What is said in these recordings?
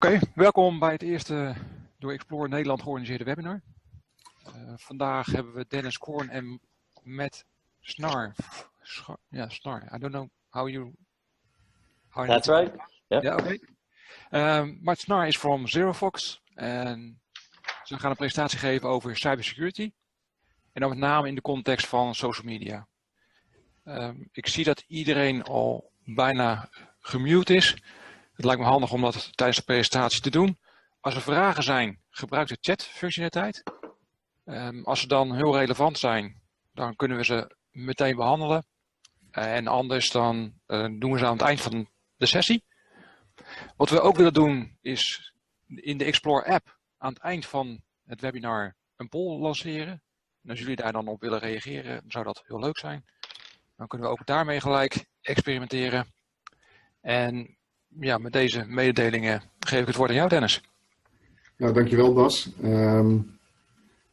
Oké, welkom bij het eerste door Xplor Nederland georganiseerde webinar. Vandaag hebben we Dennis Korn en Matt Snar. Snar. I don't know how you... That's right. Yep. Yeah, okay. Matt Snar is from ZeroFOX en ze gaan een presentatie geven over cybersecurity. En dan met name in de context van social media. Ik zie dat iedereen al bijna gemute is. Het lijkt me handig om dat tijdens de presentatie te doen. Als er vragen zijn, gebruik de chat-functionaliteit. Als ze dan heel relevant zijn, dan kunnen we ze meteen behandelen. En anders dan doen we ze aan het eind van de sessie. Wat we ook willen doen is in de Xplor app aan het eind van het webinar een poll lanceren. En als jullie daar dan op willen reageren, dan zou dat heel leuk zijn. Dan kunnen we ook daarmee gelijk experimenteren. En ja, met deze mededelingen geef ik het woord aan jou, Dennis. Ja, dankjewel Bas.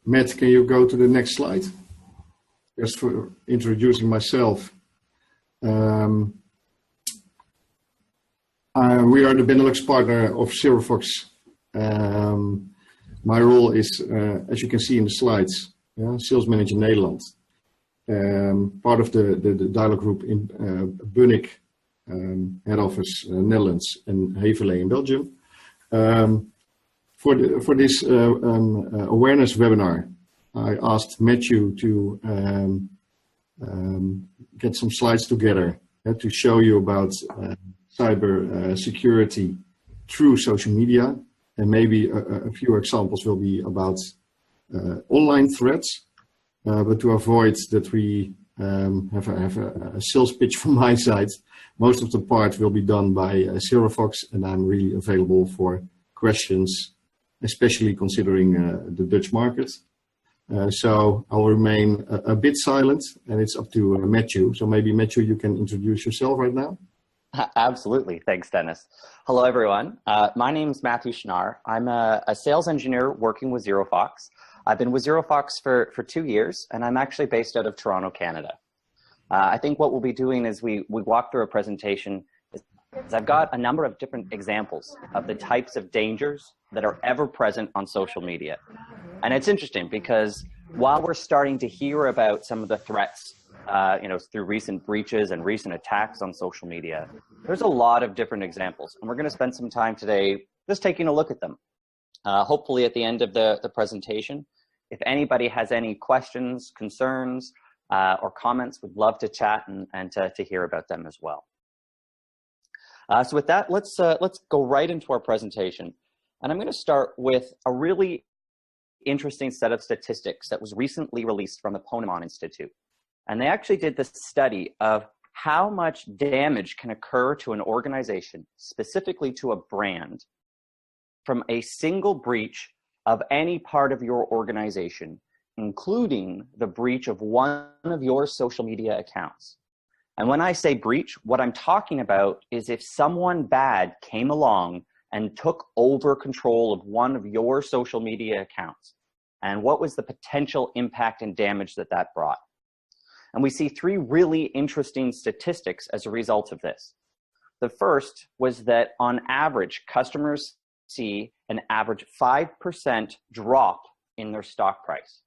Matt, can you go to the next slide? Just for introducing myself. We are the Benelux partner of ZeroFOX. My role is, as you can see in the slides, Sales Manager Nederland. Part of the dialogue group in Bunnik, head office Netherlands, and Heverlee in Belgium. For this awareness webinar, I asked Matthew to get some slides together to show you about cyber security through social media, and maybe a few examples will be about online threats, but to avoid that we have a sales pitch from my side, most of the part will be done by ZeroFOX, and I'm really available for questions, especially considering the Dutch market. So I'll remain a bit silent, and it's up to Matthew. So maybe Matthew, you can introduce yourself right now. Absolutely. Thanks, Dennis. Hello, everyone. My name is Matthew Schnar. I'm a sales engineer working with ZeroFOX. I've been with ZeroFOX for 2 years, and I'm actually based out of Toronto, Canada. I think what we'll be doing is we walk through a presentation. I've got a number of different examples of the types of dangers that are ever present on social media. And it's interesting because while we're starting to hear about some of the threats, through recent breaches and recent attacks on social media, there's a lot of different examples. And we're going to spend some time today just taking a look at them. Hopefully at the end of the presentation, if anybody has any questions, concerns, or comments, we'd love to chat and to hear about them as well. So with that, let's go right into our presentation. And I'm going to start with a really interesting set of statistics that was recently released from the Ponemon Institute. And they actually did this study of how much damage can occur to an organization, specifically to a brand, from a single breach of any part of your organization, including the breach of one of your social media accounts. And when I say breach, what I'm talking about is if someone bad came along and took over control of one of your social media accounts, and what was the potential impact and damage that that brought. And we see 3 really interesting statistics as a result of this. The first was that on average, customers see an average 5% drop in their stock price.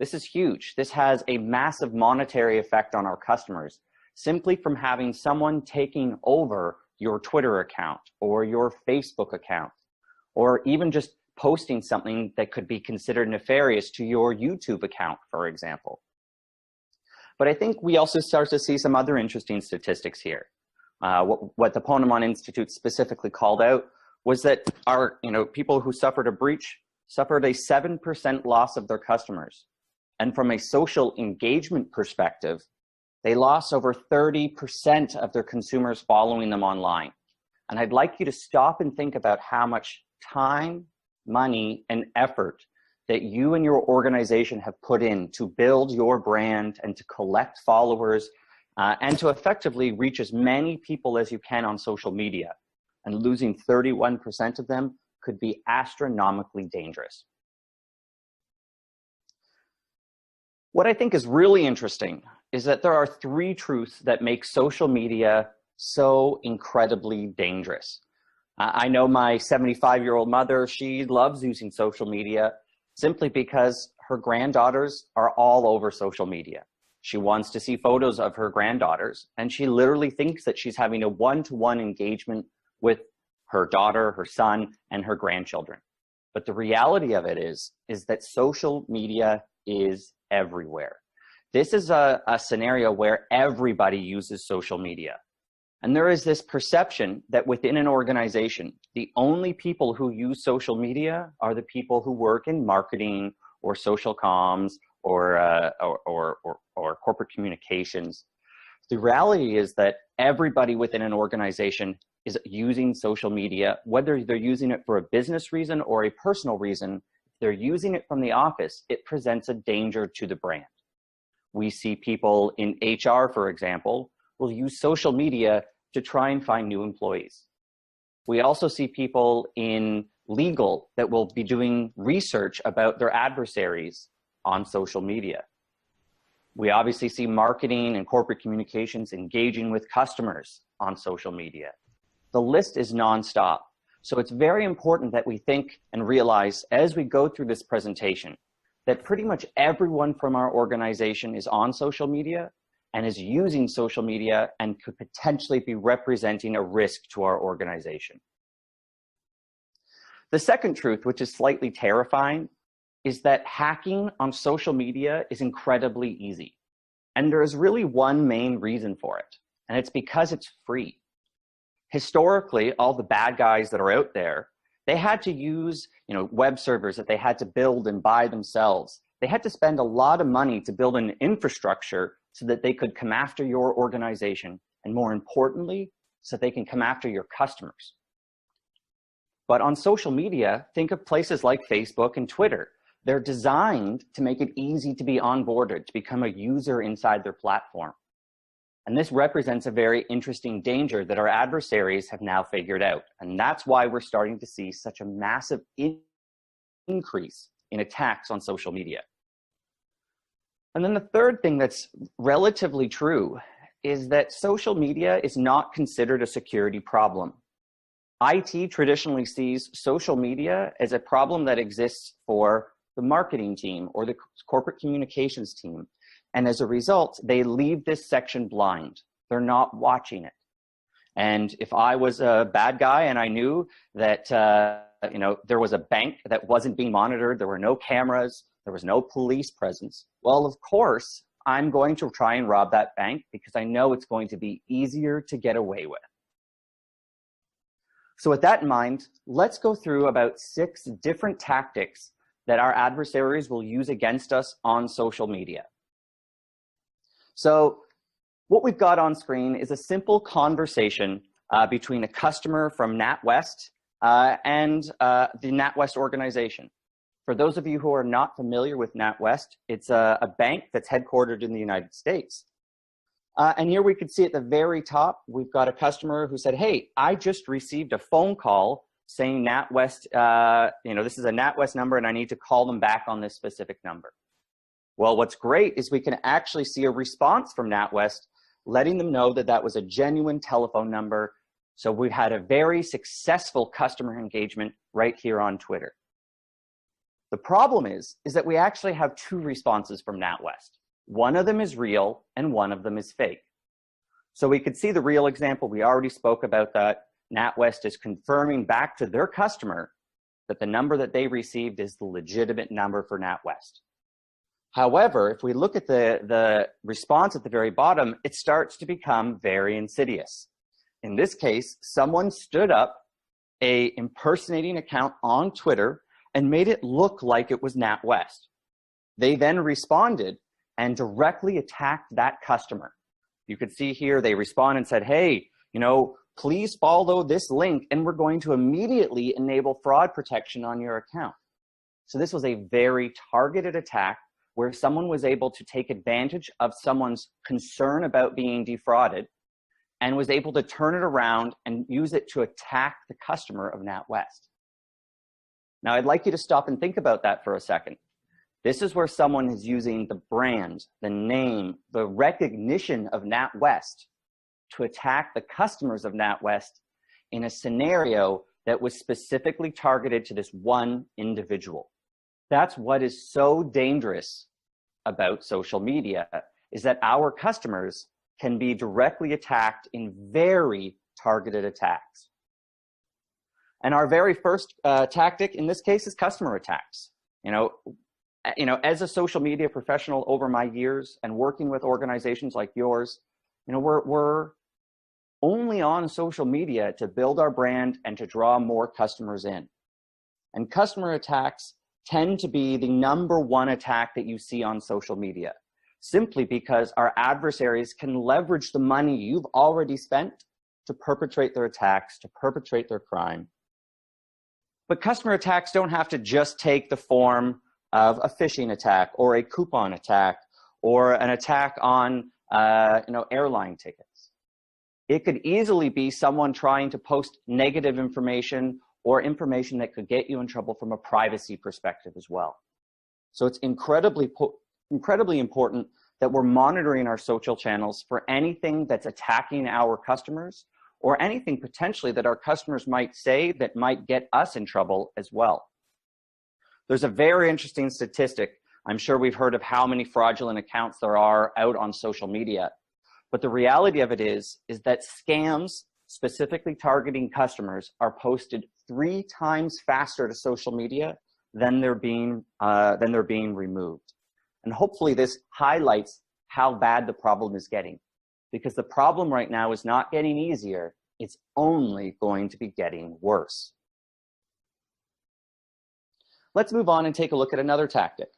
This is huge. This has a massive monetary effect on our customers, simply from having someone taking over your Twitter account or your Facebook account, or even just posting something that could be considered nefarious to your YouTube account, for example. But I think we also start to see some other interesting statistics here. What the Ponemon Institute specifically called out was that our people who suffered a breach suffered a 7% loss of their customers. And from a social engagement perspective, they lost over 30% of their consumers following them online. And I'd like you to stop and think about how much time, money, and effort that you and your organization have put in to build your brand and to collect followers and to effectively reach as many people as you can on social media. And losing 31% of them could be astronomically dangerous. What I think is really interesting is that there are 3 truths that make social media so incredibly dangerous. I know my 75-year-old mother, she loves using social media simply because her granddaughters are all over social media. She wants to see photos of her granddaughters, and she literally thinks that she's having a one-to-one engagement with her daughter, her son, and her grandchildren. But the reality of it is that social media is everywhere. This is a scenario where everybody uses social media. And there is this perception that within an organization, the only people who use social media are the people who work in marketing or social comms or corporate communications. The reality is that everybody within an organization is using social media, whether they're using it for a business reason or a personal reason. If they're using it from the office, it presents a danger to the brand. We see people in HR, for example, will use social media to try and find new employees. We also see people in legal that will be doing research about their adversaries on social media. We obviously see marketing and corporate communications engaging with customers on social media. The list is nonstop. So it's very important that we think and realize as we go through this presentation that pretty much everyone from our organization is on social media and is using social media and could potentially be representing a risk to our organization. The second truth, which is slightly terrifying, is that hacking on social media is incredibly easy. And there is really one main reason for it, and it's because it's free. Historically, all the bad guys that are out there, they had to use web servers that they had to build and buy themselves. They had to spend a lot of money to build an infrastructure so that they could come after your organization, and more importantly, so they can come after your customers. But on social media, think of places like Facebook and Twitter. They're designed to make it easy to be onboarded, to become a user inside their platform. And this represents a very interesting danger that our adversaries have now figured out. And that's why we're starting to see such a massive increase in attacks on social media. And then the third thing that's relatively true is that social media is not considered a security problem. IT traditionally sees social media as a problem that exists for the marketing team or the corporate communications team. And as a result, they leave this section blind. They're not watching it. And if I was a bad guy and I knew that there was a bank that wasn't being monitored, there were no cameras, there was no police presence, well, of course, I'm going to try and rob that bank because I know it's going to be easier to get away with. So with that in mind, let's go through about 6 different tactics that our adversaries will use against us on social media. So what we've got on screen is a simple conversation between a customer from NatWest and the NatWest organization. For those of you who are not familiar with NatWest, it's a bank that's headquartered in the United States. And here we could see at the very top, we've got a customer who said, hey, I just received a phone call saying NatWest, this is a NatWest number and I need to call them back on this specific number. Well, what's great is we can actually see a response from NatWest letting them know that that was a genuine telephone number. So we've had a very successful customer engagement right here on Twitter. The problem is that we actually have 2 responses from NatWest. One of them is real and one of them is fake. So we could see the real example. We already spoke about that. NatWest is confirming back to their customer that the number that they received is the legitimate number for NatWest. However, if we look at the response at the very bottom, it starts to become very insidious. In this case, someone stood up an impersonating account on Twitter and made it look like it was NatWest. They then responded and directly attacked that customer. You could see here they responded and said, hey, please follow this link and we're going to immediately enable fraud protection on your account. So this was a very targeted attack where someone was able to take advantage of someone's concern about being defrauded and was able to turn it around and use it to attack the customer of NatWest. Now, I'd like you to stop and think about that for a second. This is where someone is using the brand, the name, the recognition of NatWest to attack the customers of NatWest in a scenario that was specifically targeted to this one individual. That's what is so dangerous about social media, is that our customers can be directly attacked in very targeted attacks. And our very first tactic in this case is customer attacks. As a social media professional over my years and working with organizations like yours, we're only on social media to build our brand and to draw more customers in. And customer attacks tend to be the #1 attack that you see on social media, simply because our adversaries can leverage the money you've already spent to perpetrate their attacks, to perpetrate their crime. But customer attacks don't have to just take the form of a phishing attack or a coupon attack or an attack on airline tickets. It could easily be someone trying to post negative information or information that could get you in trouble from a privacy perspective as well. So it's incredibly important that we're monitoring our social channels for anything that's attacking our customers or anything potentially that our customers might say that might get us in trouble as well. There's a very interesting statistic. I'm sure we've heard of how many fraudulent accounts there are out on social media. But the reality of it is that scams specifically targeting customers are posted 3 times faster to social media than they're being removed. And hopefully this highlights how bad the problem is getting, because the problem right now is not getting easier, it's only going to be getting worse. Let's move on and take a look at another tactic.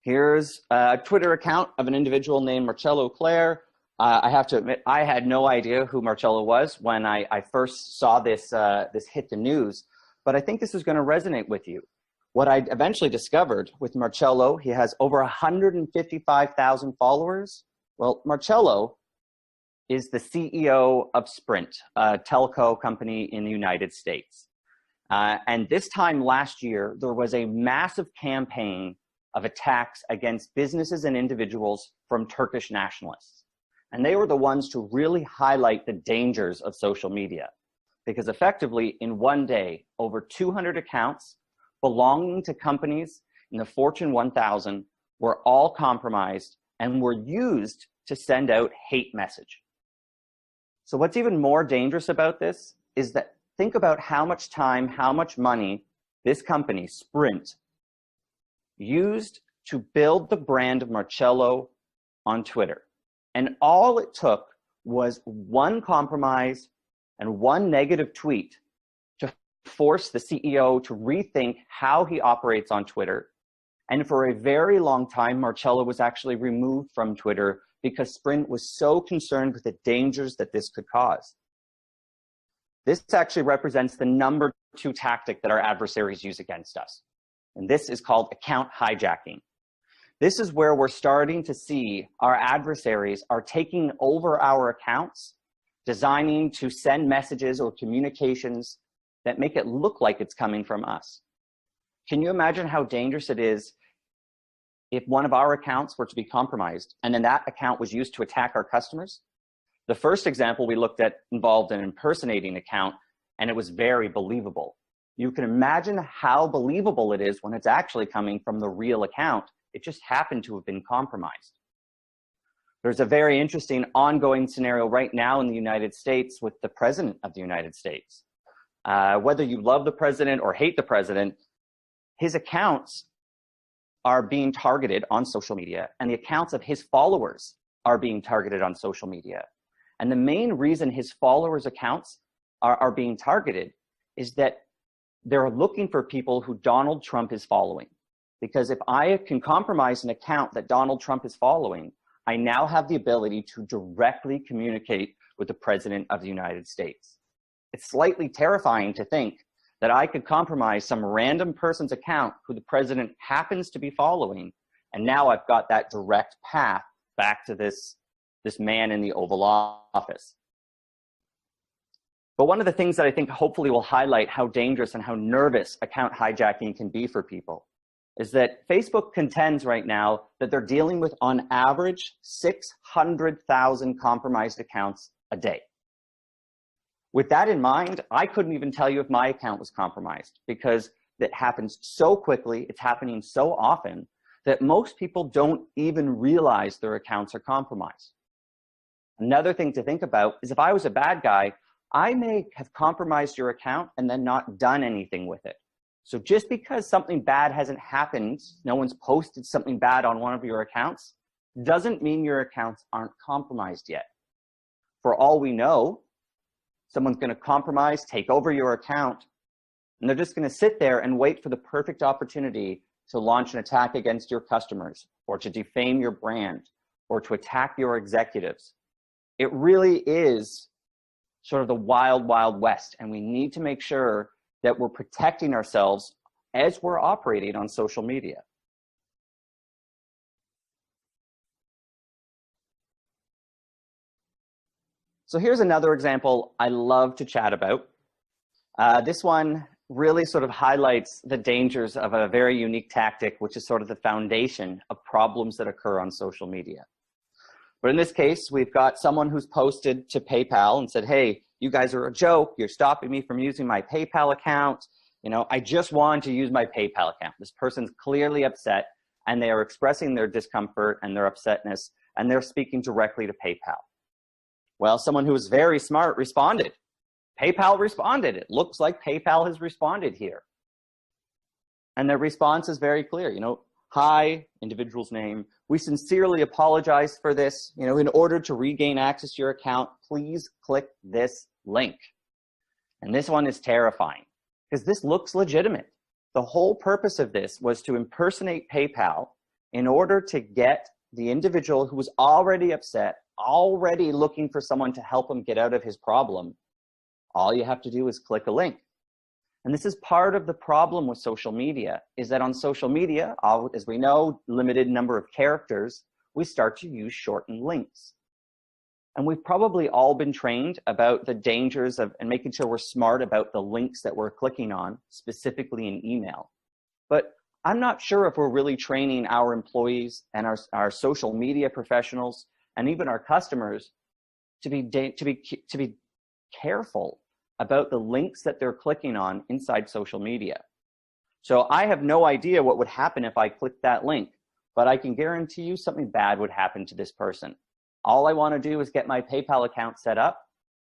Here's a Twitter account of an individual named Marcello Claire. I have to admit, I had no idea who Marcello was when I first saw this hit the news, but I think this is going to resonate with you. What I eventually discovered with Marcello, he has over 155,000 followers. Well, Marcello is the CEO of Sprint, a telco company in the United States. And this time last year, there was a massive campaign of attacks against businesses and individuals from Turkish nationalists. And they were the ones to really highlight the dangers of social media, because effectively in one day, over 200 accounts belonging to companies in the Fortune 1000 were all compromised and were used to send out hate message. So what's even more dangerous about this is that think about how much time, how much money this company, Sprint, used to build the brand of Marcello on Twitter. And all it took was one compromise and one negative tweet to force the CEO to rethink how he operates on Twitter. And for a very long time, Marcello was actually removed from Twitter because Sprint was so concerned with the dangers that this could cause. This actually represents the #2 tactic that our adversaries use against us. And this is called account hijacking. This is where we're starting to see our adversaries are taking over our accounts, designing to send messages or communications that make it look like it's coming from us. Can you imagine how dangerous it is if one of our accounts were to be compromised and then that account was used to attack our customers? The first example we looked at involved an impersonating account, and it was very believable. You can imagine how believable it is when it's actually coming from the real account. It just happened to have been compromised. There's a very interesting ongoing scenario right now in the United States with the President of the United States. Whether you love the President or hate the President, his accounts are being targeted on social media, and the accounts of his followers are being targeted on social media. And the main reason his followers' accounts are being targeted is that they're looking for people who Donald Trump is following. Because if I can compromise an account that Donald Trump is following, I now have the ability to directly communicate with the President of the United States. It's slightly terrifying to think that I could compromise some random person's account who the President happens to be following, and now I've got that direct path back to this man in the Oval Office. But one of the things that I think hopefully will highlight how dangerous and how nervous account hijacking can be for people is that Facebook contends right now that they're dealing with, on average, 600,000 compromised accounts a day. With that in mind, I couldn't even tell you if my account was compromised because it happens so quickly, it's happening so often that most people don't even realize their accounts are compromised. Another thing to think about is if I was a bad guy, I may have compromised your account and then not done anything with it. So just because something bad hasn't happened, no one's posted something bad on one of your accounts, doesn't mean your accounts aren't compromised yet. For all we know, someone's going to compromise, take over your account, and they're just going to sit there and wait for the perfect opportunity to launch an attack against your customers, or to defame your brand, or to attack your executives. It really is sort of the wild, wild west, and we need to make sure that we're protecting ourselves as we're operating on social media. So here's another example I love to chat about. This one really sort of highlights the dangers of a very unique tactic, which is sort of the foundation of problems that occur on social media. But in this case, we've got someone who's posted to PayPal and said, hey, you guys are a joke. You're stopping me from using my PayPal account. You know, I just wanted to use my PayPal account. This person's clearly upset, and they are expressing their discomfort and their upsetness, and they're speaking directly to PayPal. Well, someone who was very smart responded. PayPal responded. It looks like PayPal has responded here. And their response is very clear. You know, hi, individual's name. We sincerely apologize for this. You know, in order to regain access to your account, please click this link. And this one is terrifying because this looks legitimate. The whole purpose of this was to impersonate PayPal in order to get the individual who was already upset, already looking for someone to help him get out of his problem. All you have to do is click a link. And this is part of the problem with social media, is that on social media, as we know, limited number of characters, we start to use shortened links. And we've probably all been trained about the dangers of, and making sure we're smart about the links that we're clicking on, specifically in email. But I'm not sure if we're really training our employees and our social media professionals and even our customers to be careful about the links that they're clicking on inside social media. So I have no idea what would happen if I clicked that link, but I can guarantee you something bad would happen to this person. All I want to do is get my PayPal account set up.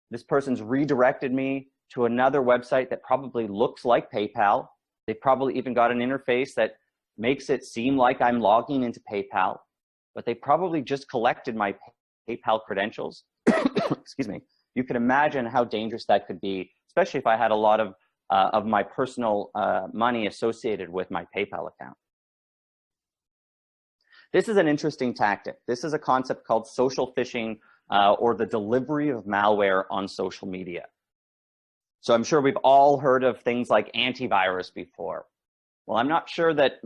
This person's redirected me to another website that probably looks like PayPal. They probably even got an interface that makes it seem like I'm logging into PayPal, but they probably just collected my PayPal credentials. Excuse me. You can imagine how dangerous that could be, especially if I had a lot of my personal money associated with my PayPal account. This is an interesting tactic. This is a concept called social phishing, or the delivery of malware on social media. So I'm sure we've all heard of things like antivirus before. Well, I'm not sure that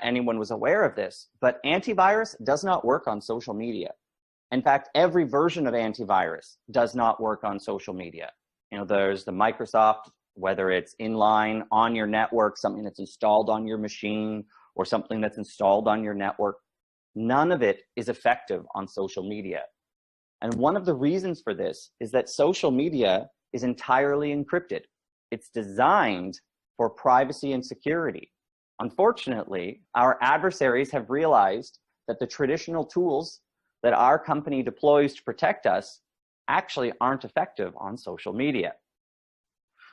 anyone was aware of this, but antivirus does not work on social media. In fact, every version of antivirus does not work on social media. You know, there's the Microsoft, whether it's inline on your network, something that's installed on your machine, or something that's installed on your network. None of it is effective on social media. And one of the reasons for this is that social media is entirely encrypted. It's designed for privacy and security. Unfortunately, our adversaries have realized that the traditional tools that our company deploys to protect us actually aren't effective on social media.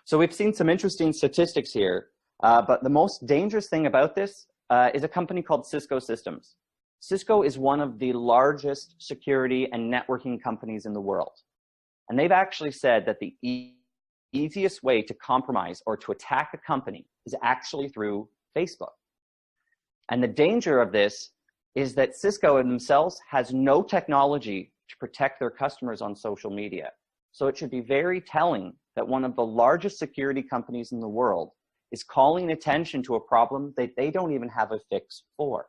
So we've seen some interesting statistics here, but the most dangerous thing about this is a company called Cisco Systems. Cisco is one of the largest security and networking companies in the world. And they've actually said that the easiest way to compromise or to attack a company is actually through Facebook. And the danger of this is that Cisco themselves has no technology to protect their customers on social media. So it should be very telling that one of the largest security companies in the world is calling attention to a problem that they don't even have a fix for.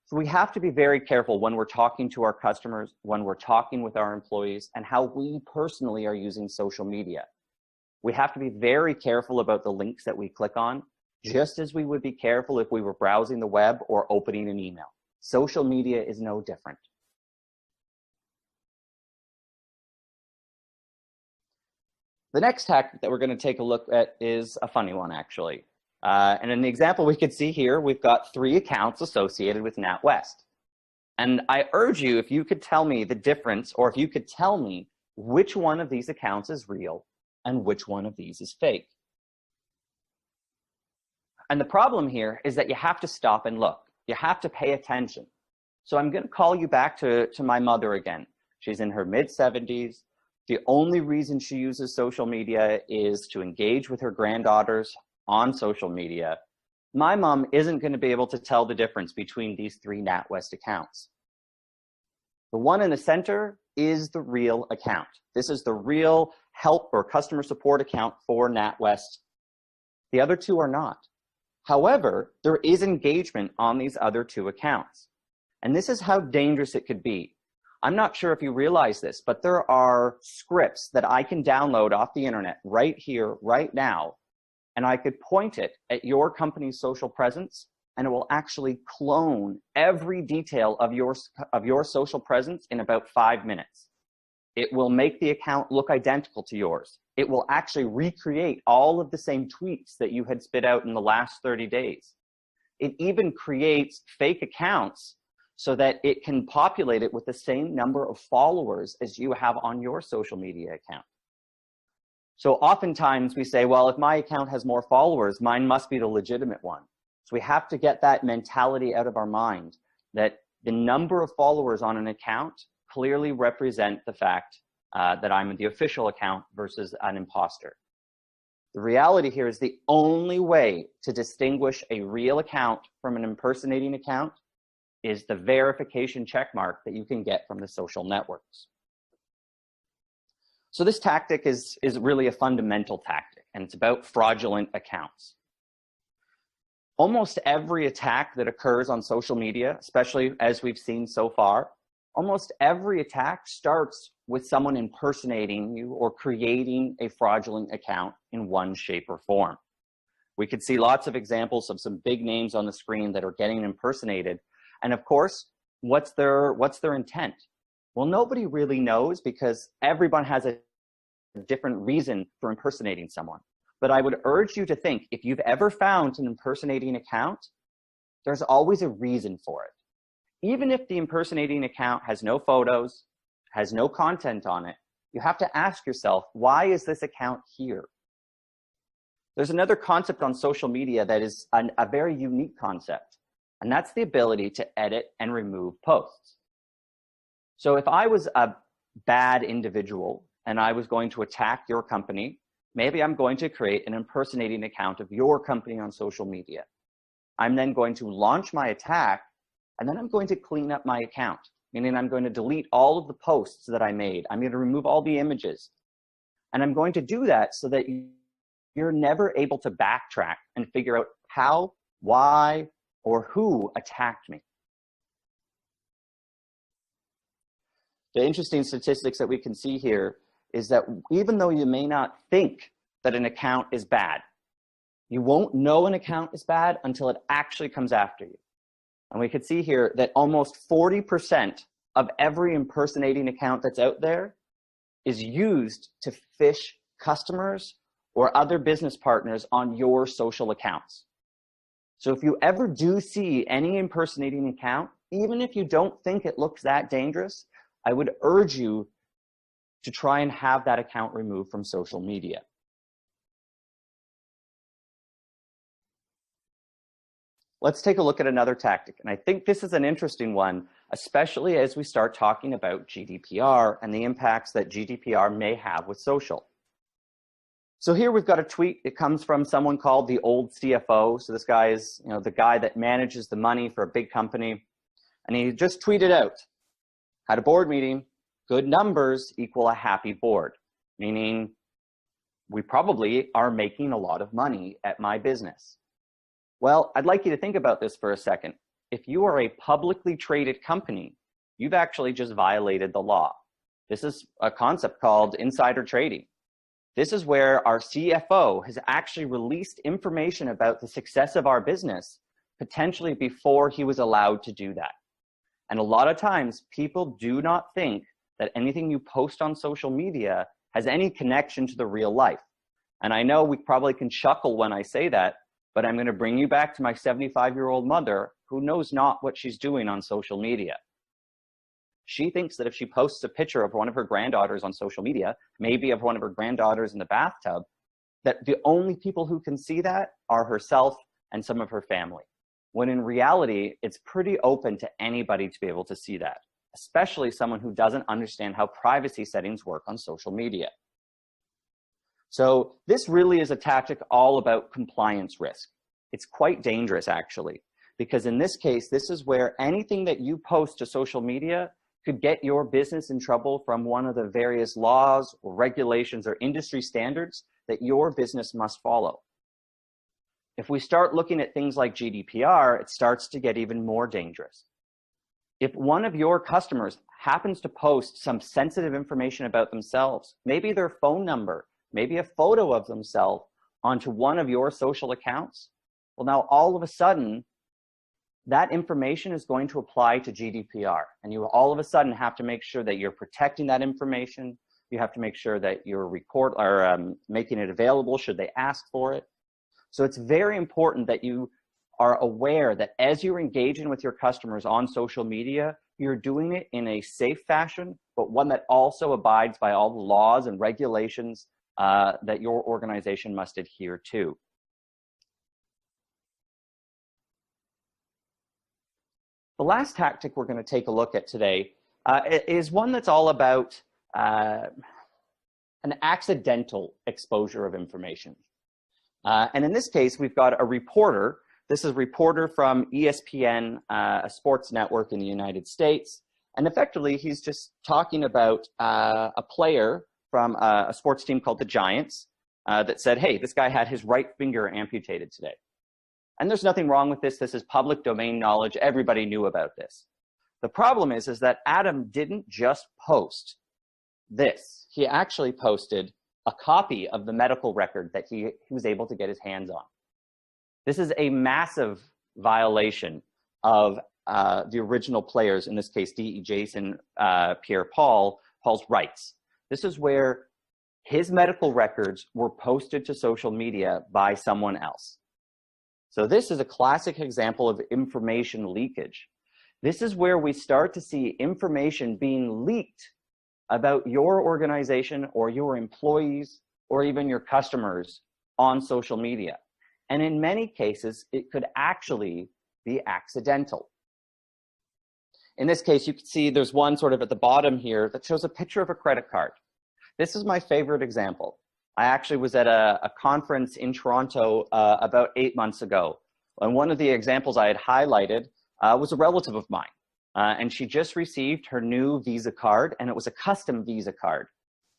So we have to be very careful when we're talking to our customers, when we're talking with our employees, and how we personally are using social media. We have to be very careful about the links that we click on, just as we would be careful if we were browsing the web or opening an email. Social media is no different. The next tactic that we're going to take a look at is a funny one, actually. And in the example we could see here, we've got 3 accounts associated with NatWest. And I urge you, if you could tell me the difference, or if you could tell me which one of these accounts is real and which one of these is fake. And the problem here is that you have to stop and look. You have to pay attention. So I'm going to call you back to my mother again. She's in her mid-70s. The only reason she uses social media is to engage with her granddaughters on social media. My mom isn't going to be able to tell the difference between these 3 NatWest accounts. The one in the center is the real account. This is the real help or customer support account for NatWest. The other 2 are not. However, there is engagement on these other 2 accounts. And this is how dangerous it could be. I'm not sure if you realize this, but there are scripts that I can download off the internet right here, right now, and I could point it at your company's social presence, and it will actually clone every detail of your social presence in about 5 minutes. It will make the account look identical to yours. It will actually recreate all of the same tweets that you had spit out in the last 30 days. It even creates fake accounts so that it can populate it with the same number of followers as you have on your social media account. So oftentimes we say, well, if my account has more followers, mine must be the legitimate one. So we have to get that mentality out of our mind that the number of followers on an account clearly represent the fact that I'm the official account versus an imposter. The reality here is the only way to distinguish a real account from an impersonating account is the verification check mark that you can get from the social networks. So this tactic is really a fundamental tactic, and it's about fraudulent accounts. Almost every attack that occurs on social media, especially as we've seen so far, almost every attack starts with someone impersonating you or creating a fraudulent account in one shape or form. We could see lots of examples of some big names on the screen that are getting impersonated. And of course, what's their intent? Well, nobody really knows because everyone has a different reason for impersonating someone. But I would urge you to think, if you've ever found an impersonating account, there's always a reason for it. Even if the impersonating account has no photos, has no content on it, you have to ask yourself, why is this account here? There's another concept on social media that is a very unique concept, and that's the ability to edit and remove posts. So if I was a bad individual and I was going to attack your company, maybe I'm going to create an impersonating account of your company on social media. I'm then going to launch my attack, and then I'm going to clean up my account, meaning I'm going to delete all of the posts that I made. I'm going to remove all the images. And I'm going to do that so that you're never able to backtrack and figure out how, why, or who attacked me. The interesting statistics that we can see here is that even though you may not think that an account is bad, you won't know an account is bad until it actually comes after you. And we could see here that almost 40% of every impersonating account that's out there is used to phish customers or other business partners on your social accounts. So if you ever do see any impersonating account, even if you don't think it looks that dangerous, I would urge you to try and have that account removed from social media. Let's take a look at another tactic, and I think this is an interesting one, especially as we start talking about GDPR and the impacts that GDPR may have with social. So here we've got a tweet. It comes from someone called the old CFO. So this guy is, the guy that manages the money for a big company, and he just tweeted out, had a board meeting, good numbers equal a happy board, meaning we probably are making a lot of money at my business. Well, I'd like you to think about this for a second. If you are a publicly traded company, you've actually just violated the law. This is a concept called insider trading. This is where our CFO has actually released information about the success of our business, potentially before he was allowed to do that. And a lot of times, people do not think that anything you post on social media has any connection to the real life. And I know we probably can chuckle when I say that, but I'm going to bring you back to my 75-year-old mother who knows not what she's doing on social media. She thinks that if she posts a picture of one of her granddaughters on social media, maybe of one of her granddaughters in the bathtub, that the only people who can see that are herself and some of her family. When in reality, it's pretty open to anybody to be able to see that, especially someone who doesn't understand how privacy settings work on social media. So this really is a tactic all about compliance risk. It's quite dangerous, actually, because in this case, this is where anything that you post to social media could get your business in trouble from one of the various laws or regulations or industry standards that your business must follow. If we start looking at things like GDPR, it starts to get even more dangerous. If one of your customers happens to post some sensitive information about themselves, maybe their phone number, maybe a photo of themselves onto one of your social accounts, well, now all of a sudden, that information is going to apply to GDPR. And you all of a sudden have to make sure that you're protecting that information. You have to make sure that you're making it available should they ask for it. So it's very important that you are aware that as you're engaging with your customers on social media, you're doing it in a safe fashion, but one that also abides by all the laws and regulations that your organization must adhere to. The last tactic we're going to take a look at today is one that's all about an accidental exposure of information. And in this case, we've got a reporter. This is a reporter from ESPN, a sports network in the United States. And effectively, he's just talking about a player from a sports team called the Giants that said, hey, this guy had his right finger amputated today. And there's nothing wrong with this. This is public domain knowledge. Everybody knew about this. The problem is that Adam didn't just post this. He actually posted a copy of the medical record that he was able to get his hands on. This is a massive violation of the original players, in this case, D.E. Jason Pierre-Paul's rights. This is where his medical records were posted to social media by someone else. So this is a classic example of information leakage. This is where we start to see information being leaked about your organization or your employees or even your customers on social media. And in many cases, it could actually be accidental. In this case, you can see there's one sort of at the bottom here that shows a picture of a credit card. This is my favorite example. I actually was at a conference in Toronto about 8 months ago. And one of the examples I had highlighted was a relative of mine. And she just received her new Visa card, and it was a custom Visa card,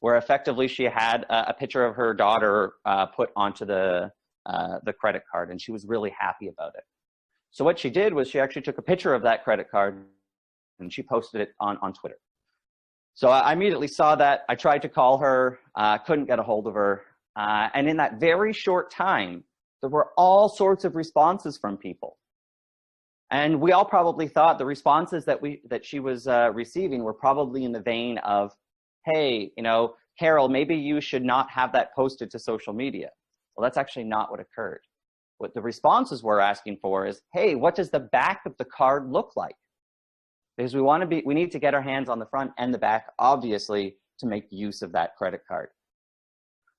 where effectively she had a picture of her daughter put onto the credit card, and she was really happy about it. So what she did was she actually took a picture of that credit card, and she posted it on Twitter. So I immediately saw that. I tried to call her, couldn't get a hold of her. And in that very short time, there were all sorts of responses from people. And we all probably thought the responses that she was receiving were probably in the vein of, hey, you know, Carol, maybe you should not have that posted to social media. Well, that's actually not what occurred. What the responses were asking for is, hey, what does the back of the card look like? Because we need to get our hands on the front and the back, obviously, to make use of that credit card.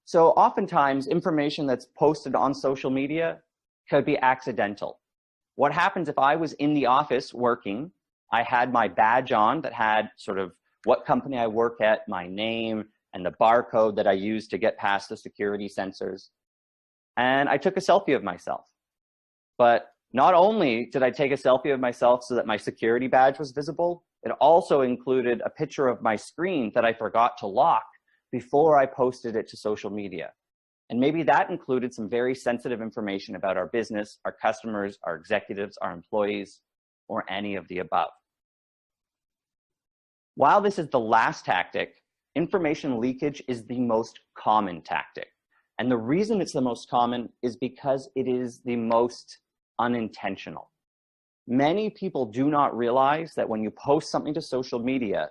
So oftentimes, information that's posted on social media could be accidental. What happens if I was in the office working, I had my badge on that had sort of what company I work at, my name, and the barcode that I use to get past the security sensors. And I took a selfie of myself. But not only did I take a selfie of myself so that my security badge was visible, it also included a picture of my screen that I forgot to lock before I posted it to social media. And maybe that included some very sensitive information about our business, our customers, our executives, our employees, or any of the above. While this is the last tactic, information leakage is the most common tactic. And the reason it's the most common is because it is the most unintentional. Many people do not realize that when you post something to social media,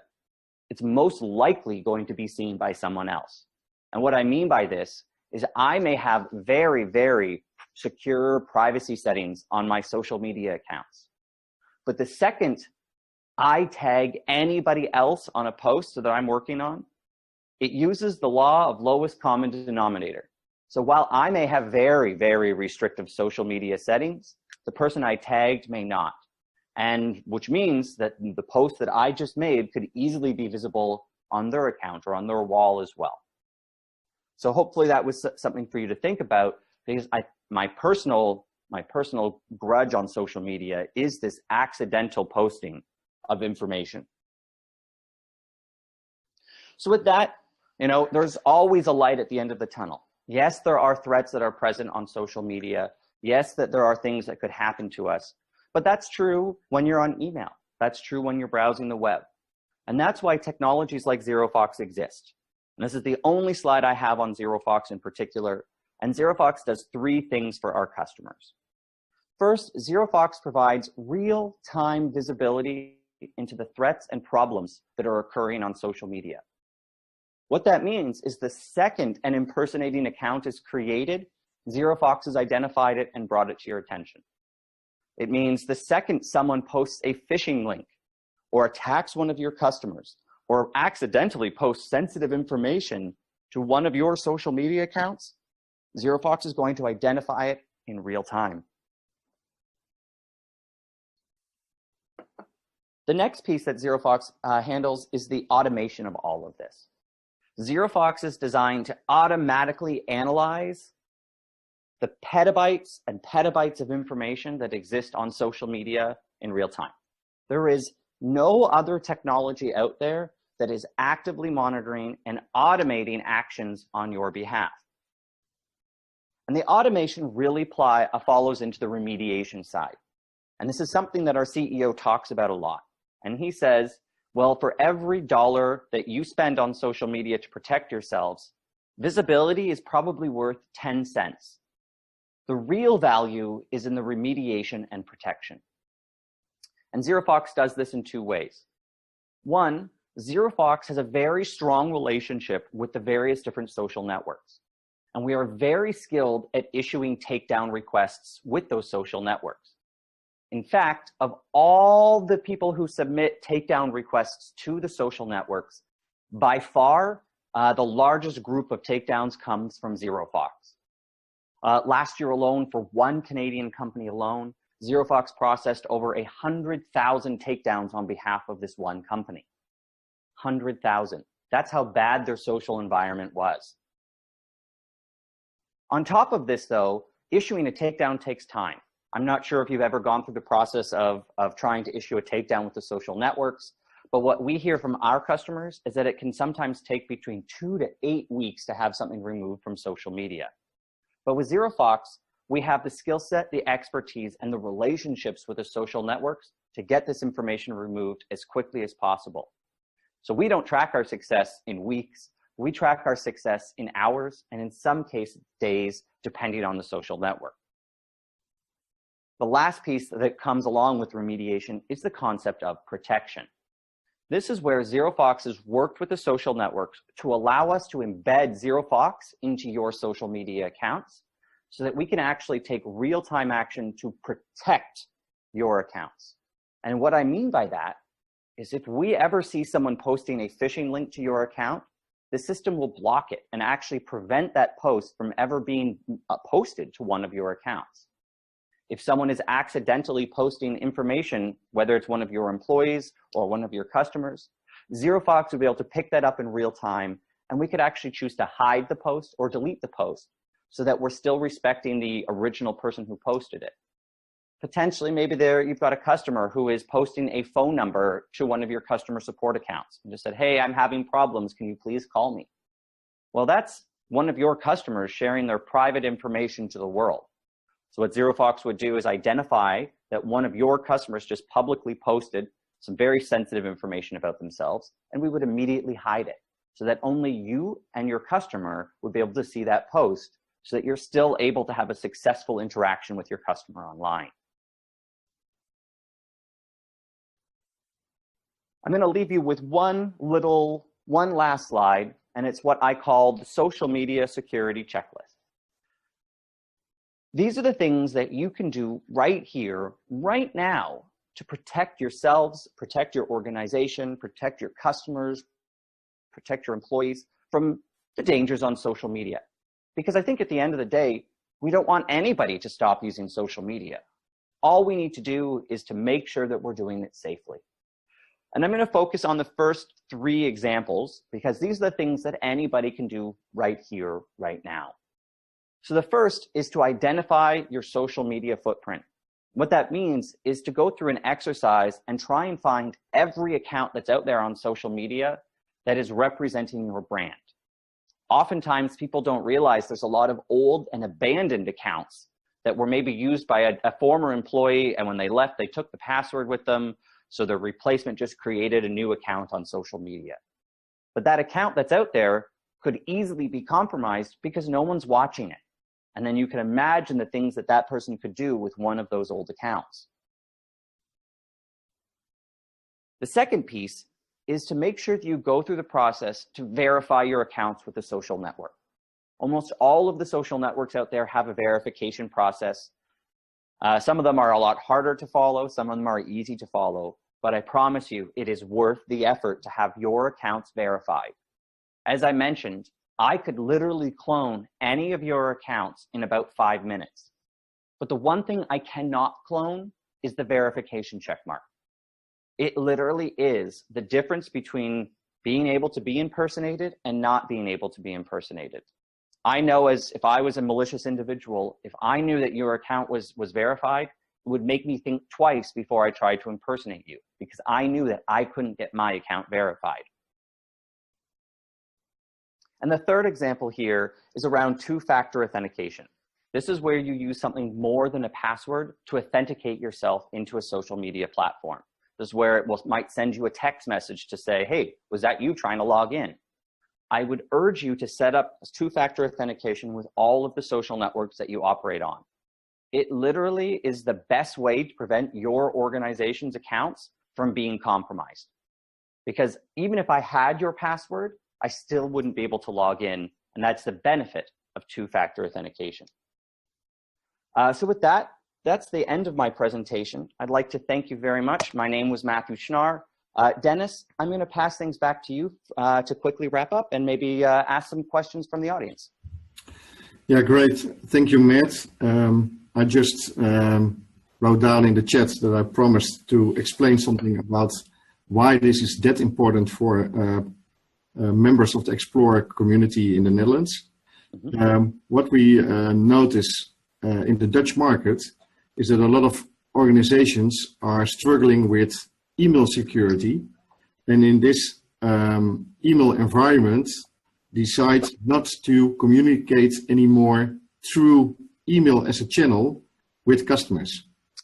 it's most likely going to be seen by someone else. And what I mean by this is I may have very, very secure privacy settings on my social media accounts. But the second I tag anybody else on a post that I'm working on, it uses the law of lowest common denominator. So while I may have very, very restrictive social media settings, the person I tagged may not. And which means that the post that I just made could easily be visible on their account or on their wall as well. So hopefully that was something for you to think about, because my personal grudge on social media is this accidental posting of information. So with that, there's always a light at the end of the tunnel. Yes, there are threats that are present on social media. Yes, that there are things that could happen to us. But that's true when you're on email. That's true when you're browsing the web. And that's why technologies like ZeroFOX exist. And this is the only slide I have on ZeroFOX in particular. And ZeroFOX does 3 things for our customers. First, ZeroFOX provides real-time visibility into the threats and problems that are occurring on social media. What that means is the second an impersonating account is created, ZeroFOX has identified it and brought it to your attention. It means the second someone posts a phishing link or attacks one of your customers or accidentally posts sensitive information to one of your social media accounts, ZeroFOX is going to identify it in real time. The next piece that ZeroFOX handles is the automation of all of this. ZeroFOX is designed to automatically analyze the petabytes and petabytes of information that exist on social media in real time. There is no other technology out there that is actively monitoring and automating actions on your behalf. And the automation really follows into the remediation side. And this is something that our CEO talks about a lot. And he says, well, for every dollar that you spend on social media to protect yourselves, visibility is probably worth 10 cents. The real value is in the remediation and protection. And ZeroFOX does this in 2 ways. One, ZeroFOX has a very strong relationship with the various different social networks. And we are very skilled at issuing takedown requests with those social networks. In fact, of all the people who submit takedown requests to the social networks, by far, the largest group of takedowns comes from ZeroFOX. Last year alone, for one Canadian company alone, ZeroFOX processed over 100,000 takedowns on behalf of this one company. 100,000. That's how bad their social environment was. On top of this, though, issuing a takedown takes time. I'm not sure if you've ever gone through the process of trying to issue a takedown with the social networks, but what we hear from our customers is that it can sometimes take between 2 to 8 weeks to have something removed from social media. But with ZeroFOX, we have the skill set, the expertise, and the relationships with the social networks to get this information removed as quickly as possible. So we don't track our success in weeks. We track our success in hours, and in some cases, days, depending on the social network. The last piece that comes along with remediation is the concept of protection. This is where ZeroFOX has worked with the social networks to allow us to embed ZeroFOX into your social media accounts so that we can actually take real-time action to protect your accounts. And what I mean by that is if we ever see someone posting a phishing link to your account, the system will block it and actually prevent that post from ever being posted to one of your accounts. If someone is accidentally posting information, whether it's one of your employees or one of your customers, ZeroFOX will be able to pick that up in real time, and we could actually choose to hide the post or delete the post so that we're still respecting the original person who posted it. Potentially, maybe you've got a customer who is posting a phone number to one of your customer support accounts and just said, hey, I'm having problems, can you please call me? Well, that's one of your customers sharing their private information to the world. So what ZeroFOX would do is identify that one of your customers just publicly posted some very sensitive information about themselves, and we would immediately hide it so that only you and your customer would be able to see that post so that you're still able to have a successful interaction with your customer online. I'm going to leave you with one last slide, and it's what I call the social media security checklist. These are the things that you can do right here, right now, to protect yourselves, protect your organization, protect your customers, protect your employees from the dangers on social media. Because I think at the end of the day, we don't want anybody to stop using social media. All we need to do is to make sure that we're doing it safely. And I'm going to focus on the first 3 examples because these are the things that anybody can do right here, right now. So the first is to identify your social media footprint. What that means is to go through an exercise and try and find every account that's out there on social media that is representing your brand. Oftentimes, people don't realize there's a lot of old and abandoned accounts that were maybe used by a former employee, and when they left, they took the password with them, so the replacement just created a new account on social media. But that account that's out there could easily be compromised because no one's watching it. And then you can imagine the things that that person could do with one of those old accounts. The second piece is to make sure that you go through the process to verify your accounts with the social network. Almost all of the social networks out there have a verification process. Some of them are a lot harder to follow, some of them are easy to follow, but I promise you it is worth the effort to have your accounts verified. As I mentioned, I could literally clone any of your accounts in about 5 minutes. But the one thing I cannot clone is the verification checkmark. It literally is the difference between being able to be impersonated and not being able to be impersonated. I know as if I was a malicious individual, if I knew that your account was verified, it would make me think twice before I tried to impersonate you because I knew that I couldn't get my account verified. And the third example here is around 2-factor authentication. This is where you use something more than a password to authenticate yourself into a social media platform. This is where it might send you a text message to say, hey, was that you trying to log in? I would urge you to set up 2-factor authentication with all of the social networks that you operate on. It literally is the best way to prevent your organization's accounts from being compromised. Because even if I had your password, I still wouldn't be able to log in, and that's the benefit of 2-factor authentication. So with that, that's the end of my presentation. I'd like to thank you very much. My name was Matthew Schnarr. Dennis, I'm going to pass things back to you to quickly wrap up and maybe ask some questions from the audience. Yeah, great. Thank you, Matt. I just wrote down in the chat that I promised to explain something about why this is that important for members of the Xplor community in the Netherlands. What we notice in the Dutch market is that a lot of organizations are struggling with email security, and in this email environment decide not to communicate anymore through email as a channel with customers.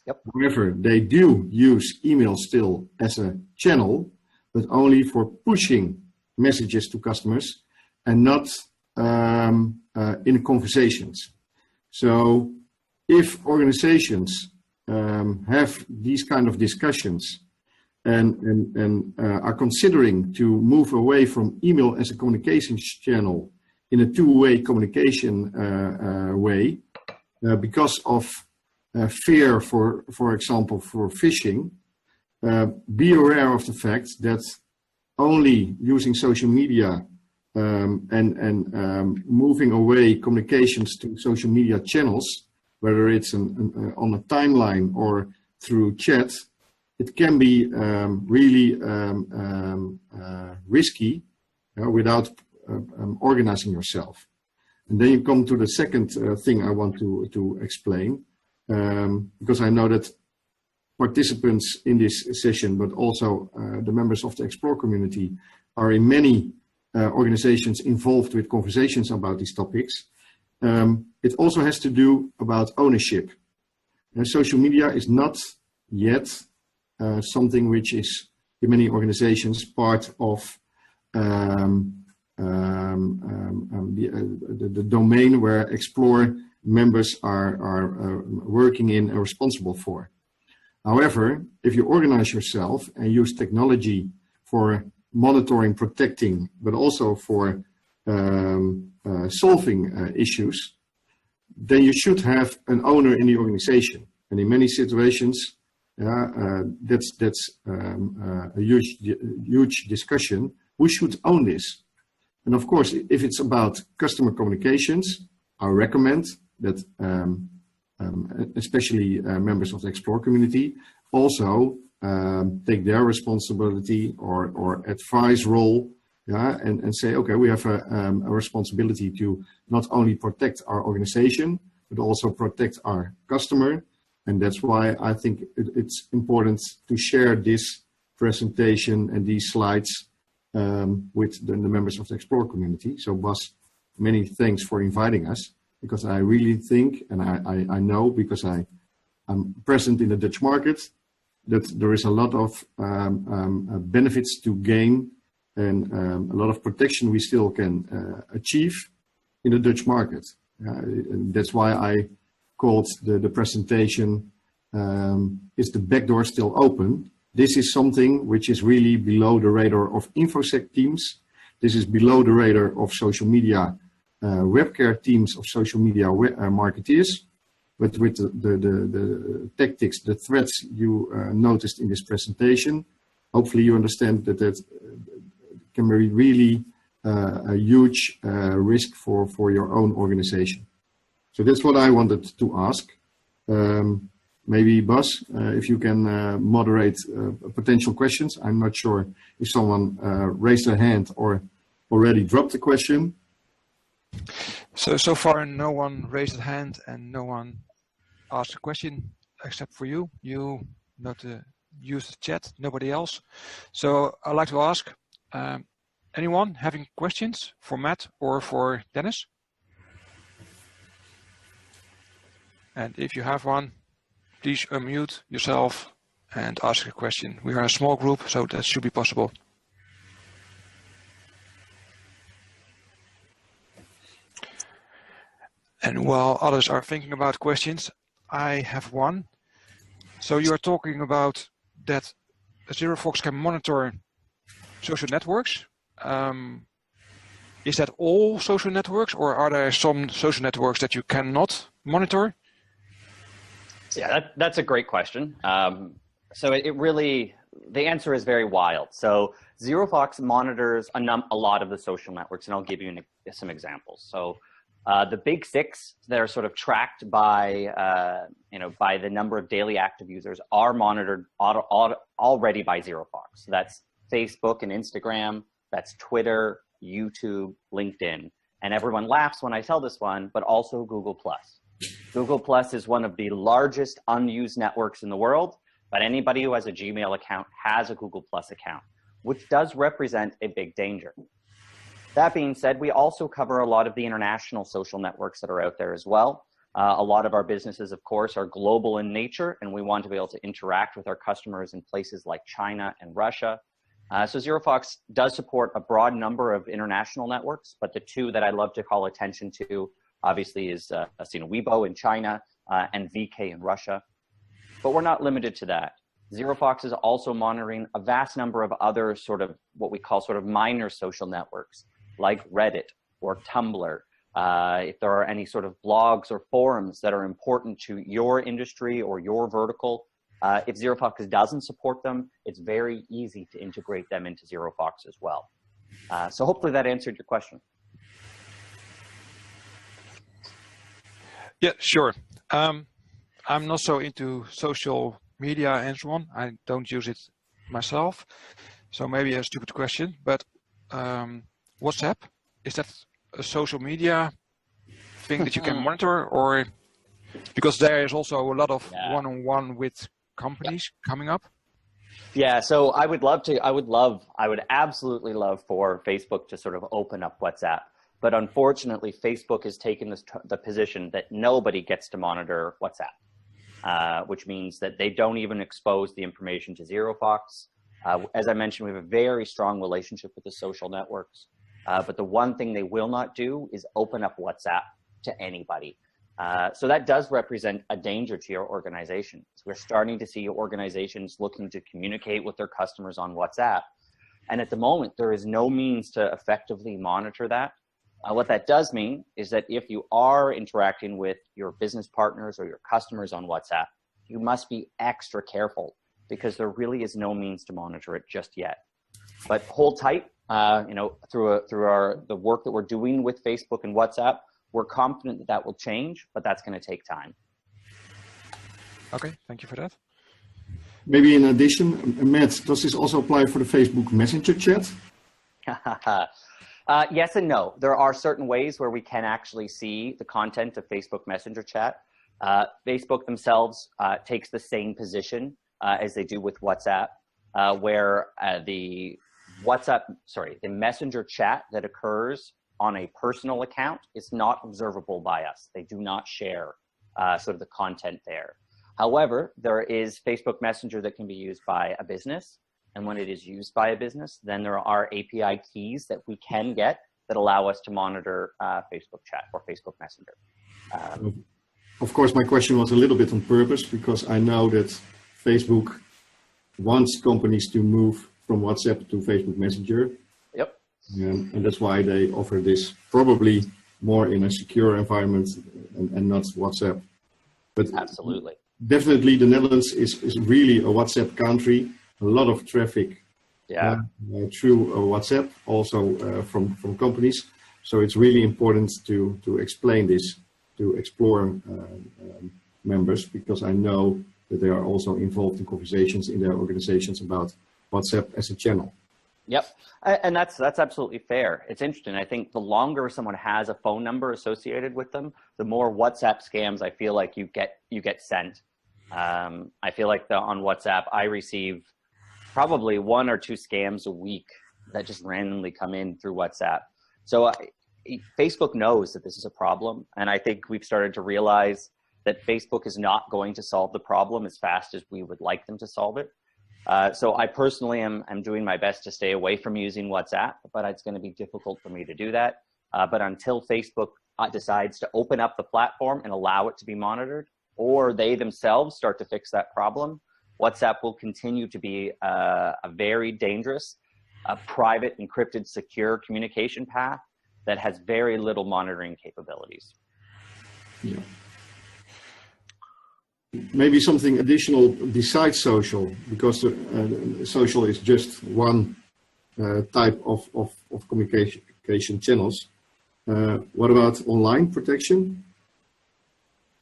Yep. However, they do use email still as a channel, but only for pushing messages to customers and not in conversations. So if organizations have these kind of discussions and are considering to move away from email as a communications channel in a two-way communication way because of fear, for example, for phishing, be aware of the fact that only using social media and moving away communications to social media channels, whether it's on a timeline or through chat, it can be really risky without organizing yourself. And then you come to the second thing I want to explain, because I know that participants in this session, but also the members of the Xplor community, are in many organizations involved with conversations about these topics. It also has to do about ownership. Social media is not yet something which is in many organizations part of the domain where Xplor members are working in and responsible for. However, if you organize yourself and use technology for monitoring, protecting, but also for solving issues, then you should have an owner in the organization. And in many situations, that's a huge discussion. Who should own this? And of course, if it's about customer communications, I recommend that especially members of the Xplor community also take their responsibility or advice role, and say, okay, we have a responsibility to not only protect our organization, but also protect our customer. And that's why I think it's important to share this presentation and these slides with the members of the Xplor community. So Bas, many thanks for inviting us, because I really think, and I know, because I'm present in the Dutch market, that there is a lot of benefits to gain and a lot of protection we still can achieve in the Dutch market. And that's why I called the presentation, is the back door still open? This is something which is really below the radar of InfoSec teams. This is below the radar of social media, webcare teams of social media marketeers. But with the tactics, the threats you noticed in this presentation, hopefully you understand that that can be really a huge risk for your own organization. So that's what I wanted to ask. Maybe Bas, if you can moderate potential questions. I'm not sure if someone raised their hand or already dropped a question. So far, no one raised a hand and no one asked a question except for you. You not use the chat, nobody else. So I'd like to ask, anyone having questions for Matt or for Dennis? And if you have one, please unmute yourself and ask a question. We are a small group, so that should be possible. And while others are thinking about questions, I have one. So you are talking about that ZeroFOX can monitor social networks. Is that all social networks, or are there some social networks that you cannot monitor? Yeah, that's a great question. So it really, the answer is very wild. So ZeroFOX monitors a lot of the social networks, and I'll give you some examples. So the big six that are sort of tracked by, by the number of daily active users are monitored already by ZeroFOX. So that's Facebook and Instagram, that's Twitter, YouTube, LinkedIn. And everyone laughs when I tell this one, but also Google+. Google+ is one of the largest unused networks in the world, but anybody who has a Gmail account has a Google+ account, which does represent a big danger. That being said, we also cover a lot of the international social networks that are out there as well. A lot of our businesses, of course, are global in nature, and we want to be able to interact with our customers in places like China and Russia. So ZeroFOX does support a broad number of international networks, but the two that I love to call attention to, obviously, is Weibo in China and VK in Russia. But we're not limited to that. ZeroFOX is also monitoring a vast number of other sort of what we call sort of minor social networks, like Reddit or Tumblr. If there are any sort of blogs or forums that are important to your industry or your vertical, if ZeroFOX doesn't support them, it's very easy to integrate them into ZeroFOX as well. So hopefully that answered your question. Yeah, sure. I'm not so into social media and so on. I don't use it myself. So maybe a stupid question, but WhatsApp, is that a social media thing that you can monitor, or because there is also a lot of one-on-one with companies coming up? Yeah, so I would absolutely love for Facebook to sort of open up WhatsApp. But unfortunately, Facebook has taken the position that nobody gets to monitor WhatsApp, which means that they don't even expose the information to ZeroFOX. As I mentioned, we have a very strong relationship with the social networks. But the one thing they will not do is open up WhatsApp to anybody. So that does represent a danger to your organization. So we're starting to see organizations looking to communicate with their customers on WhatsApp. And at the moment, there is no means to effectively monitor that. What that does mean is that if you are interacting with your business partners or your customers on WhatsApp, you must be extra careful because there really is no means to monitor it just yet. But hold tight, through the work that we're doing with Facebook and WhatsApp, we're confident that that will change, but that's going to take time. Okay, thank you for that. Maybe in addition, Matt, does this also apply for the Facebook Messenger chat? Yes and no. There are certain ways where we can actually see the content of Facebook Messenger chat. Facebook themselves takes the same position as they do with WhatsApp, where the Messenger chat that occurs on a personal account is not observable by us. They do not share sort of the content there. However, there is Facebook Messenger that can be used by a business. And when it is used by a business, then there are API keys that we can get that allow us to monitor Facebook chat or Facebook Messenger. Of course, my question was a little bit on purpose because I know that Facebook wants companies to move from WhatsApp to Facebook Messenger. Yep. And that's why they offer this probably more in a secure environment and not WhatsApp. But absolutely. Definitely the Netherlands is really a WhatsApp country. A lot of traffic through WhatsApp, also from companies. So it's really important to explain this to Xplor members, because I know that they are also involved in conversations in their organizations about WhatsApp as a channel. Yep, and that's absolutely fair. It's interesting. I think the longer someone has a phone number associated with them, the more WhatsApp scams I feel like you get sent. I feel like on WhatsApp I receive probably 1 or 2 scams a week that just randomly come in through WhatsApp. So Facebook knows that this is a problem, and I think we've started to realize that Facebook is not going to solve the problem as fast as we would like them to solve it. So I personally am doing my best to stay away from using WhatsApp, but it's going to be difficult for me to do that. But until Facebook decides to open up the platform and allow it to be monitored, or they themselves start to fix that problem, WhatsApp will continue to be a very dangerous, private, encrypted, secure communication path that has very little monitoring capabilities. Yeah. Maybe something additional besides social, because social is just one type of communication channels. What about online protection?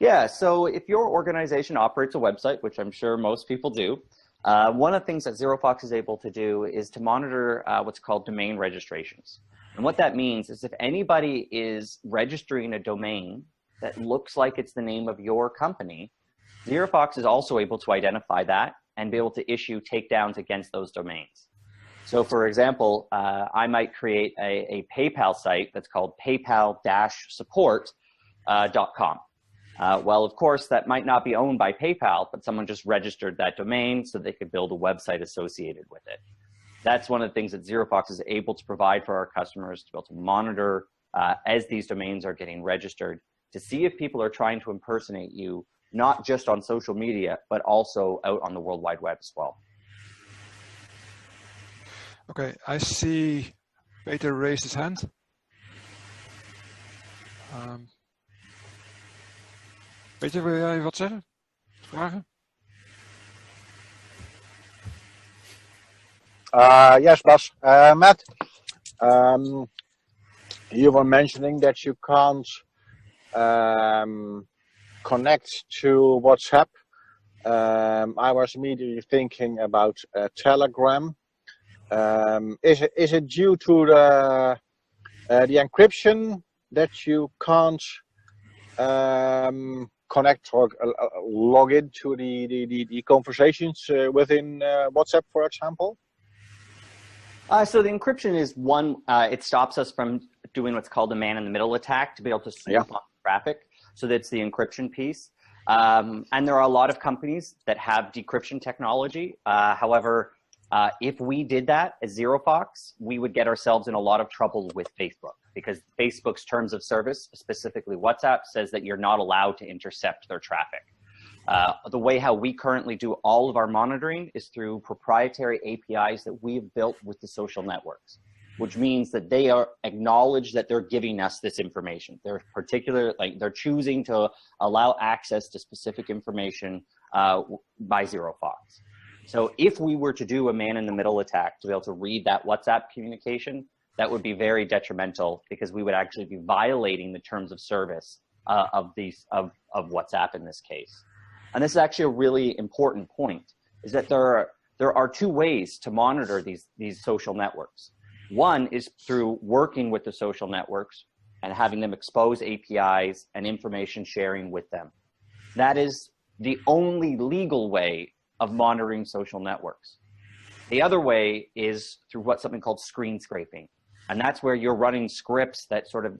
Yeah, so if your organization operates a website, which I'm sure most people do, one of the things that ZeroFOX is able to do is to monitor what's called domain registrations. And what that means is if anybody is registering a domain that looks like it's the name of your company, ZeroFOX is also able to identify that and be able to issue takedowns against those domains. So for example, I might create a PayPal site that's called paypal-support.com. Well, of course, that might not be owned by PayPal, but someone just registered that domain so they could build a website associated with it. That's one of the things that ZeroFOX is able to provide for our customers, to be able to monitor as these domains are getting registered, to see if people are trying to impersonate you, not just on social media, but also out on the World Wide Web as well. Okay, I see Peter raised his hand. Peter, wil jij wat zeggen? Vragen? Yes, Bas. Matt, you were mentioning that you can't connect to WhatsApp. I was immediately thinking about Telegram. Is it due to the encryption that you can't connect or log into the conversations within WhatsApp, for example? So the encryption is one, it stops us from doing what's called a man-in-the-middle attack to be able to snoop on traffic. So that's the encryption piece. And there are a lot of companies that have decryption technology. However, if we did that as ZeroFOX, we would get ourselves in a lot of trouble with Facebook, because Facebook's terms of service, specifically WhatsApp, says that you're not allowed to intercept their traffic. The way how we currently do all of our monitoring is through proprietary APIs that we've built with the social networks. which means that they are acknowledged that they're giving us this information. They're they're choosing to allow access to specific information by ZeroFOX. So if we were to do a man-in-the-middle attack to be able to read that WhatsApp communication, that would be very detrimental because we would actually be violating the terms of service of WhatsApp in this case. And this is actually a really important point, is that there are two ways to monitor these social networks. One is through working with the social networks and having them expose APIs and information sharing with them. That is the only legal way of monitoring social networks. The other way is through something called screen scraping. And that's where you're running scripts that sort of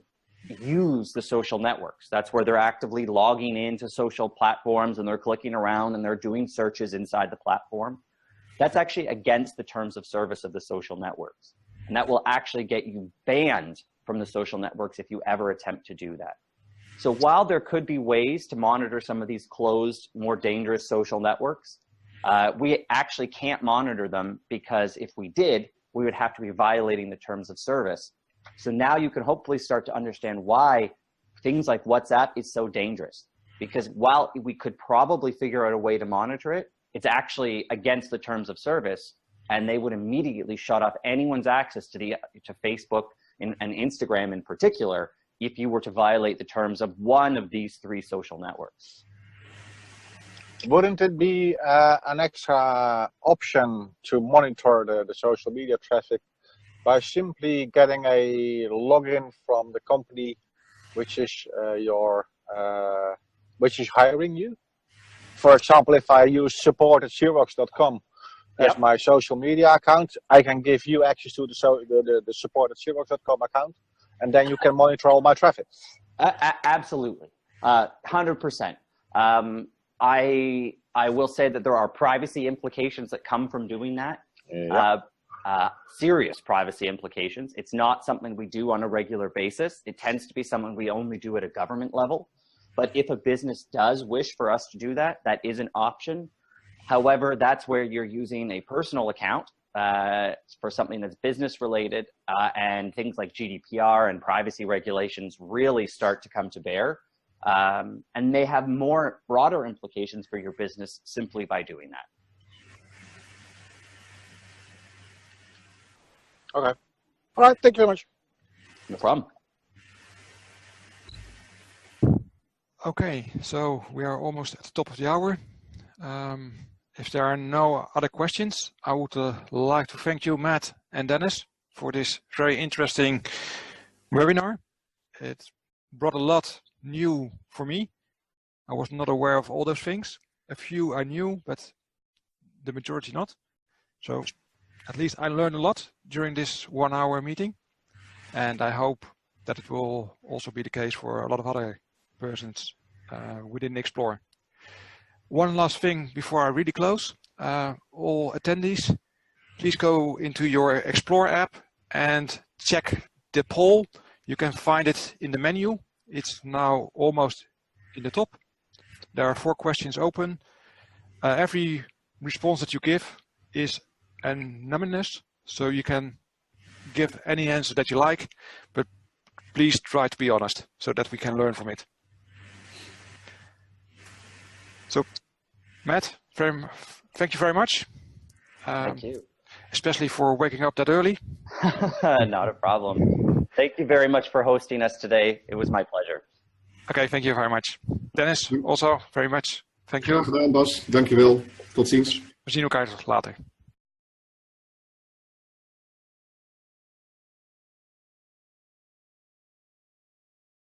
use the social networks. That's where they're actively logging into social platforms and they're clicking around and they're doing searches inside the platform. That's actually against the terms of service of the social networks. And that will actually get you banned from the social networks if you ever attempt to do that. So while there could be ways to monitor some of these closed, more dangerous social networks, we actually can't monitor them because if we did, we would have to be violating the terms of service. So now you can hopefully start to understand why things like WhatsApp is so dangerous. Because while we could probably figure out a way to monitor it, it's actually against the terms of service, and they would immediately shut off anyone's access to Facebook and Instagram in particular if you were to violate the terms of one of these three social networks. Wouldn't it be an extra option to monitor the social media traffic by simply getting a login from the company which is which is hiring you? For example, if I use support@xerox.com as my social media account, I can give you access to the support@xerox.com account, and then you can monitor all my traffic. Absolutely, 100%. I will say that there are privacy implications that come from doing that. Serious privacy implications. It's not something we do on a regular basis. It tends to be something we only do at a government level. But if a business does wish for us to do that, that is an option. However, that's where you're using a personal account for something that's business related, and things like GDPR and privacy regulations really start to come to bear. And they have more broader implications for your business simply by doing that. Okay. All right. Thank you very much. No problem. Okay, so we are almost at the top of the hour. If there are no other questions, I would like to thank you, Matt and Dennis, for this very interesting webinar. It brought a lot new for me. I was not aware of all those things. A few I knew, but the majority not. So at least I learned a lot during this 1 hour meeting. And I hope that it will also be the case for a lot of other persons within Xplor. One last thing before I really close. All attendees, please go into your Xplor app and check the poll. You can find it in the menu. It's now almost in the top. There are 4 questions open. Every response that you give is anonymous, so you can give any answer that you like, but please try to be honest so that we can learn from it. So, Matt, thank you very much. Thank you. Especially for waking up that early. Not a problem. Thank you very much for hosting us today. It was my pleasure. Okay, thank you very much. Dennis, also very much. Thank you. Graag gedaan, Bas. Dankjewel. Tot ziens. We zien elkaar later.